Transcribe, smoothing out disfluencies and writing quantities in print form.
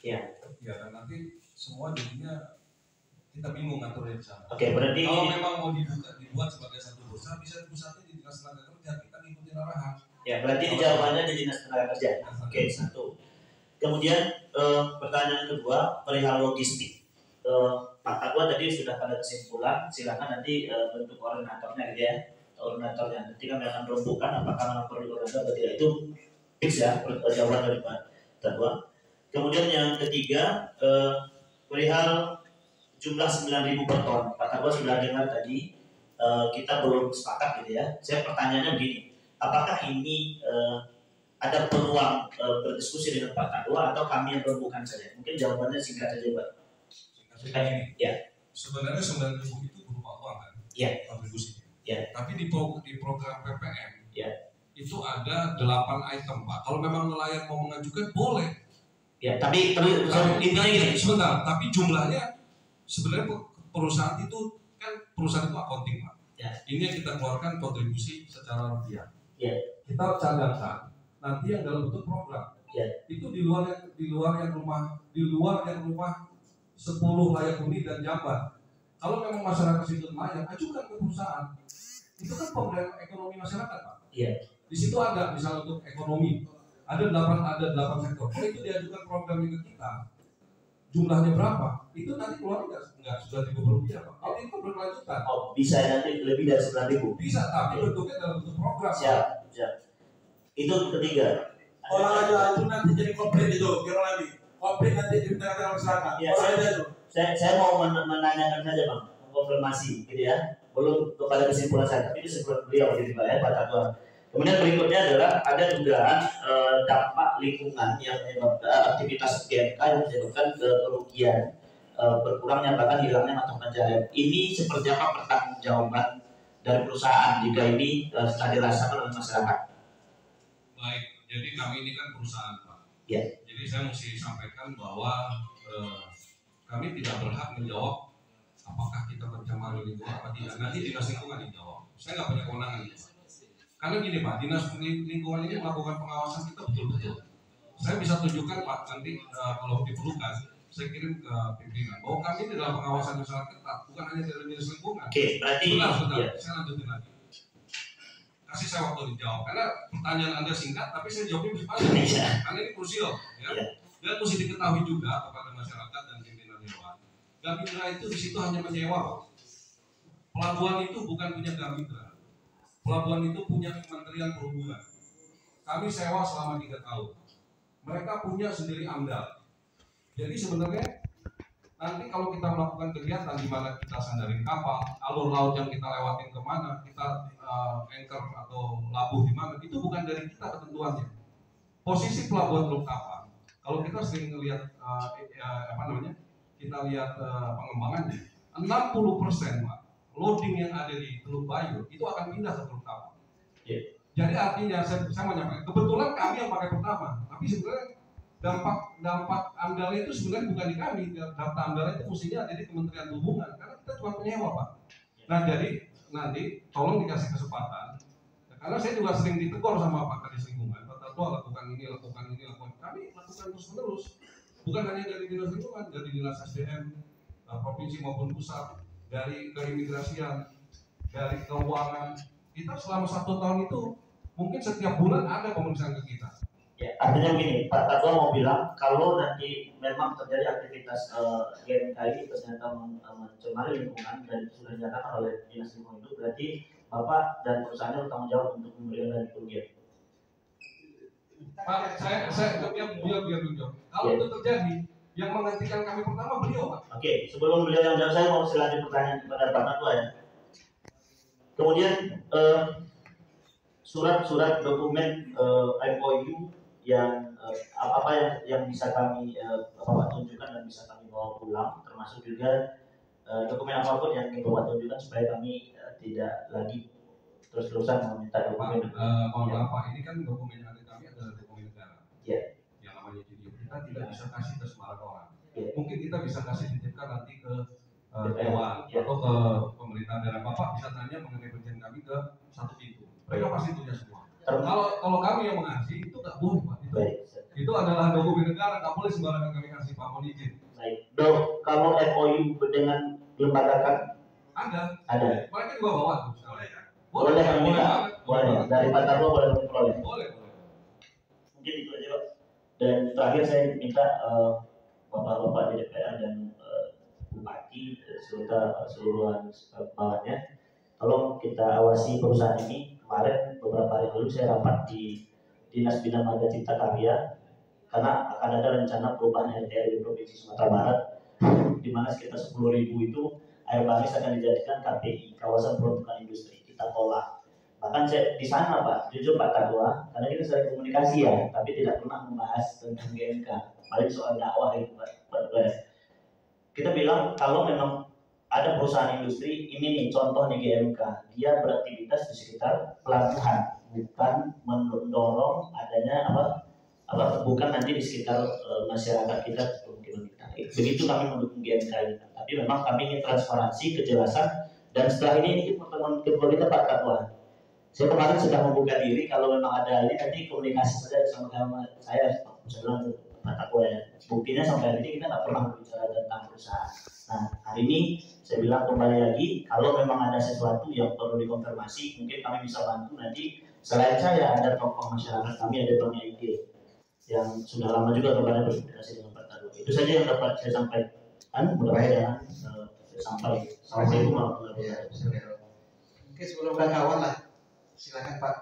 Ya. Ya, dan nanti semua jadinya kita bingung ngaturnya di sana. Oke, berarti kalau memang mau dibuat sebagai satu bursa, bisa pusatnya di Dinas Tenaga Kerja, kita ngikutin arahan. Ya, berarti jawabannya di Dinas Tenaga Kerja. Oke, satu. Kemudian pertanyaan kedua perihal logistik. Pak Kadua tadi sudah pada kesimpulan, silakan nanti bentuk koordinatornya gitu ya. Koordinatornya nanti kami akan rembukan apakah memang perlu koordinator atau tidak, itu fix ya jawaban dari Pak Kadua. Kemudian yang ketiga perihal jumlah 9.000 per ton. Pak Kadua sudah dengar tadi, kita belum sepakat gitu ya. Saya pertanyaannya begini, apakah ini ada peluang berdiskusi dengan Pak Kadua atau kami yang rembukan saja? Mungkin jawabannya singkat saja Pak. Singkat saja. Ya. Sebenarnya 9.000 itu berupa uang kan? Ya. Kontribusinya. Ya. Tapi di program PPM ya. itu ada 8 item Pak. Kalau memang nelayan mau mengajukan boleh. Ya. Tapi intinya gini. Sebentar. Tapi jumlahnya sebenarnya perusahaan itu kan perusahaan itu accounting Pak. Ya. Ini yang kita keluarkan kontribusi secara rupiah. Ya. Kita cadangkan nanti yang dalam bentuk program. Ya. Itu di luar yang rumah 10 layak huni dan jamban. Kalau memang masyarakat situ layak, ajukan ke perusahaan. Itu kan program ekonomi masyarakat Pak. Iya. Di situ ada misalnya untuk ekonomi, ada 8 sektor. Kalau itu diajukan program ke kita, jumlahnya berapa? Itu nanti keluar nggak sudah Rp9.000 Pak. Kalau itu berkelanjutan. Oh, bisa nanti lebih dari 9.000. Bisa, tapi bentuknya dalam bentuk program. Siap. Itu ketiga. Olahraga itu nanti jadi komplit itu, kira lagi. Komplit nanti di tengah-tengah masyarakat. Ya, saya mau menanyakan saja Bang, konfirmasi gitu ya. Belum kepada kesimpulan saya, tapi kesimpulan beliau gitu Pak ya, Pak Kadua. Kemudian berikutnya adalah ada dugaan dampak lingkungan yang menyebabkan aktivitas GMK yang menyebabkan kerugian berkurangnya bahkan hilangnya mata pencaharian. Ini seperti apa pertanggungjawaban dari perusahaan jika ini setelah dirasakan oleh masyarakat? Baik, jadi kami ini kan perusahaan Pak. Ya. Jadi saya mesti sampaikan bahwa kami tidak berhak menjawab apakah kita mencemari lingkungan apa tidak. Nanti dinas lingkungan yang jawab. Saya nggak punya kewenangan itu. Karena gini Pak, dinas lingkungan ini melakukan pengawasan kita betul-betul. Saya bisa tunjukkan Pak nanti kalau diperlukan, saya kirim ke pimpinan bahwa kami di dalam pengawasan yang sangat ketat, bukan hanya dari dinas lingkungan. Oke, berarti sebentar, saya lanjutin lagi. Kasih saya waktu dijawab karena pertanyaan Anda singkat, tapi saya jawabnya mesti panjang. Karena ini krusial, ya. Dan mesti diketahui juga kepada masyarakat dan pimpinan dewan. Gamindra itu di situ hanya menyewa. Pelabuhan itu bukan punya Gamindra. Pelabuhan itu punya Kementerian Perhubungan. Kami sewa selama 3 tahun. Mereka punya sendiri AMDAL. Jadi sebenarnya nanti kalau kita melakukan kegiatan di mana kita sandarin kapal, alur laut yang kita lewatin kemana, kita anchor atau labuh di mana, itu bukan dari kita ketentuannya. Posisi pelabuhan Teluk Kapal, kalau kita sering melihat kita lihat pengembangannya, 60% Pak, loading yang ada di Teluk Bayur itu akan pindah ke Teluk Kapal. Yeah. Jadi artinya saya menyampaikan, kebetulan kami yang pakai pertama, tapi sebenarnya dampak AMDAL itu sebenarnya bukan di kami. Data AMDAL itu mestinya ada di Kementerian Perhubungan karena kita cuma penyewa Pak. Nah jadi nanti tolong dikasih kesempatan, karena saya juga sering ditegur sama Pak Kadis Lingkungan, Pak Kadua lakukan ini. Kami lakukan terus-menerus, bukan hanya dari dinas lingkungan, dari dinas SDM provinsi maupun pusat, dari keimigrasian, dari keuangan. Kita selama 1 tahun itu mungkin setiap bulan ada pemeriksaan ke kita. Ya, artinya begini, Pak Kadua mau bilang kalau nanti memang terjadi aktivitas GMK ini ternyata mencemari lingkungan dan sudah dinyatakan oleh dinas lingkungan itu, berarti Bapak dan perusahaannya bertanggung jawab untuk memberikan ganti kerugian. Pak, saya beliau jawab. Kalau itu terjadi, yang menggantikan kami pertama beliau Pak. Oke, sebelum beliau yang jawab, saya mau silakan pertanyaan kepada Pak Kadua ya. Kemudian surat-surat dokumen MOU yang apa yang bisa kami Bapak tunjukkan dan bisa kami bawa pulang, termasuk juga dokumen apapun yang ingin Bapak tunjukkan supaya kami tidak lagi terus-terusan meminta dokumen. Mohon maaf Pak, ini kan dokumen yang ada kami adalah dokumen negara. Ya. Yang namanya JDO kita tidak bisa kasih ke sembarang orang. Ya. Mungkin kita bisa kasih titipkan nanti ke dewan atau ke pemerintahan daerah. Bapak bisa tanya mengenai perizinan kami ke 1 pintu. Mereka pasti punya semua. Kalau kami yang mengasih itu nggak boleh Pak. Itu adalah dokumen negara, nggak boleh sembarangan kami kasih Pak, mohon izin. Baik. Dok, kalau MOU dengan lembaga kan Ada. ada. Mereka juga bawa tuh. Boleh kami minta. Boleh. Dari Pak Tarwo boleh memperoleh. Boleh. Mungkin itu aja Pak. Dan terakhir saya minta bapak-bapak di DPR dan bupati serta seluruhan bawahnya, tolong kita awasi perusahaan ini. Kemarin beberapa hari lalu saya rapat di Dinas Bina Marga Cipta Karya karena akan ada rencana perubahan RT di Provinsi Sumatera Barat, di mana sekitar 10.000 itu air baris akan dijadikan KPI, kawasan peruntukan industri. Kita tolak. Bahkan saya di sana Pak, jujur Pak Ketua, karena kita sering komunikasi ya, tapi tidak pernah membahas tentang GMK, paling soal dakwah itu Pak. Kita bilang kalau memang ada perusahaan industri, ini nih contoh nih GMK, dia beraktivitas di sekitar pelabuhan, bukan mendorong adanya bukan nanti di sekitar masyarakat kita pemukiman kita. Begitu kami mendukung GMK ini. Tapi memang kami ingin transparansi, kejelasan, dan setelah ini pertemuan kedua kita Pak Ketua. Saya kemarin sudah membuka diri kalau memang ada ini nanti komunikasi saja sama saya Pak Ketua ya. Buktinya sampai hari ini kita nggak pernah berbicara tentang perusahaan. Nah hari ini saya bilang kembali lagi, kalau memang ada sesuatu yang perlu dikonfirmasi, mungkin kami bisa bantu nanti. Selain saya ada tokoh masyarakat kami, ada Bang Ide yang sudah lama juga kemarin berkomunikasi dengan Pak Tarwo. Itu saja yang dapat saya sampaikan. Mudah-mudahan sampai. Assalamualaikum warahmatullahi wabarakatuh. Oke, sebelum kawan lah, silakan Pak.